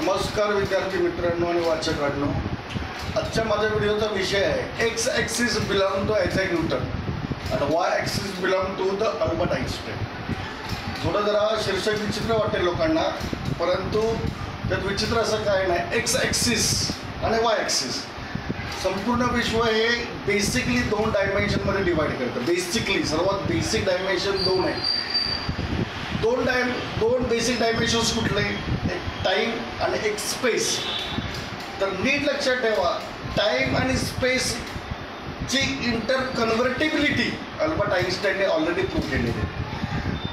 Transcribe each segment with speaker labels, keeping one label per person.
Speaker 1: नमस्कार विद्यार्थी मित्रांनो आणि वाचकांनो, आजच्या माझ्या व्हिडिओचा विषय आहे x axis belong to Isaac Newton आणि Y axis belong to the Albert Einstein. थोडं जरा शीर्षक विचित्र वाटेल लोकांना, परंतु त्यात विचित्र असं काय नाही. एक्स ॲक्सिस आणि वाय ॲक्सिस संपूर्ण विश्व हे बेसिकली दोन डायमेन्शनमध्ये डिवाईड करतं. बेसिकली सर्वात बेसिक डायमेन्शन दोन आहे. दोन बेसिक डायमेन्शन्स कुठले? एक टाईम आणि एक स्पेस. तर नीट लक्षात ठेवा, टाईम आणि स्पेसची इंटर कन्व्हर्टिबिलिटी अल्बर्ट आइन्स्टाईनने ऑलरेडी प्रूव्ह केलेली आहे.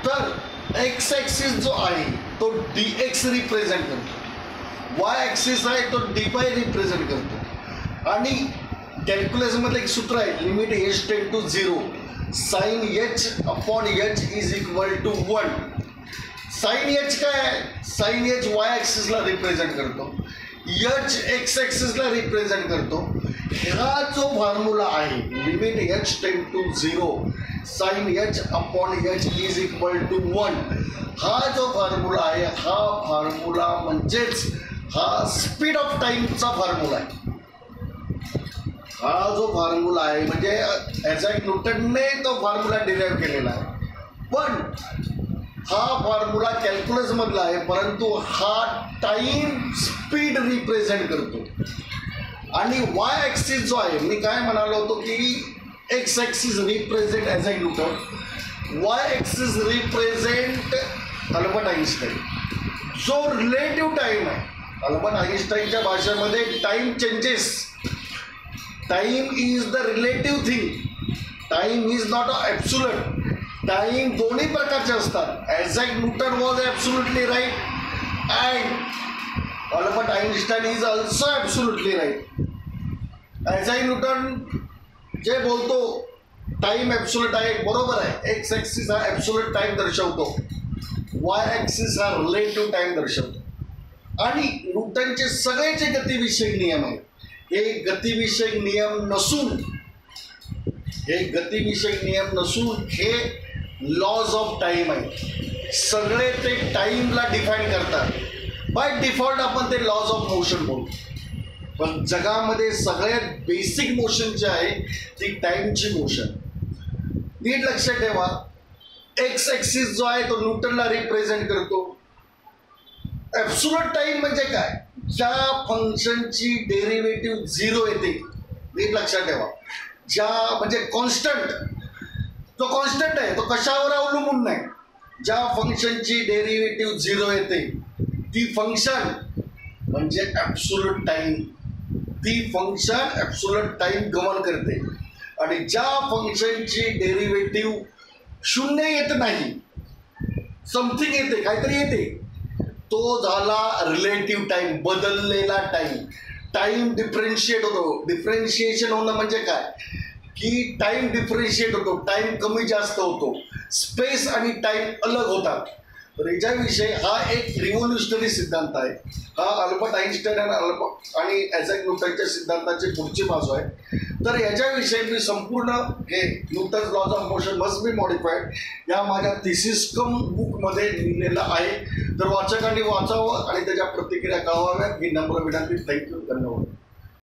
Speaker 1: तर एक्स ॲक्सिस जो आहे तो डी एक्स रिप्रेझेंट करतो, वाय ॲक्सिस आहे तो डी वाय रिप्रेझेंट करतो. आणि कॅल्क्युलसमधलं एक सूत्र आहे, limit h tend to 0 sine h upon h is equal to 1. Sine h काय आहे? साइन एच वाय ॲक्सिसला रिप्रेझेंट करतो, एच एक्स ॲक्सिसला रिप्रेझेंट करतो. हा जो फॉर्म्युला आहे, limit h tend to 0 sine h upon h is equal to 1, हा जो फॉर्म्युला आहे, हा फॉर्म्युला म्हणजेच हा स्पीड ऑफ टाईमचा फॉर्म्युला आहे. हा जो फॉर्म्युला आहे म्हणजे आयझॅक न्यूटनने तो फॉर्म्युला डिराईव्ह केलेला आहे. पण हा फॉर्म्युला कॅल्क्युलसमधला आहे, परंतु हा टाईम स्पीड रिप्रेझेंट करतो. आणि वाय ॲक्सिस जो आहे, मी काय म्हणालो होतो की x axis represent Isaac Newton, y axis represent Albert Einstein. जो रिलेटिव्ह टाईम आहे, अल्बर्ट आइन्स्टाईनच्या भाषेमध्ये time changes. Time is the relative thing, time is not a absolute. Time दोन्ही प्रकारचे असतात. Isaac Newton was absolutely right and Albert Einstein is also absolutely right. Isaac Newton जे बोलतो time absolute आहे, बरोबर आहे. एक्स ॲक्सिस हा absolute time दर्शवतो, वाय ॲक्सिस हा रिलेटिव्ह टाईम दर्शवतो. आणि न्यूटनचे सगळेचे गतिविषयक नियम आहेत. हे गतिविषयक नियम नसून हे लॉज ऑफ टाईम आहे. सगळे ते टाईमला डिफाईन करतात. बाय डिफॉल्ट आपण ते लॉज ऑफ मोशन बोलतो, पण जगामध्ये सगळ्यात बेसिक मोशन जे आहे ती टाईमची मोशन. नीट लक्षात ठेवा, एक्स ॲक्सिस जो आहे तो न्यूटनला रिप्रेझेंट करतो. ॲब्सोल्यूट टाईम म्हणजे काय? ज्या फंक्शनची डेरिव्हेटिव्ह 0 येते. नीट लक्षात ठेवा, ज्या म्हणजे कॉन्स्टंट, जो कॉन्स्टंट आहे तो कशावर अवलंबून नाही. ज्या फंक्शनची डेरिव्हेटिव्ह 0 येते ती फंक्शन म्हणजे ॲब्सोल्यूट टाईम. ती फंक्शन ॲब्सोल्यूट टाईम गमन करते. आणि ज्या फंक्शनची डेरिव्हेटिव्ह 0 येत नाही, समथिंग येते, काहीतरी येते, तो झाला रिलेटिव्ह टाईम, बदललेला टाईम. टाईम डिफरन्शिएट होतो. डिफरन्शिएशन होणं म्हणजे काय की टाईम डिफरन्शिएट होतो, टाईम कमी जास्त होतो, स्पेस आणि टाईम अलग होतात. तर याच्याविषयी हा एक रिव्होल्युशनरी सिद्धांत आहे. हा अल्बर्ट आइन्स्टाईन आणि आयझॅक न्यूटनच्या सिद्धांताची पुढची बाजू आहे. तर याच्याविषयी मी संपूर्ण हे Newton's laws of motion must be modified या माझ्या थिसिस कम बुकमध्ये लिहिलेलं आहे. तर वाचकांनी वाचावं आणि त्याच्या प्रतिक्रिया कळवाव्यात ही नम्र विनंती. थँक्यू, धन्यवाद.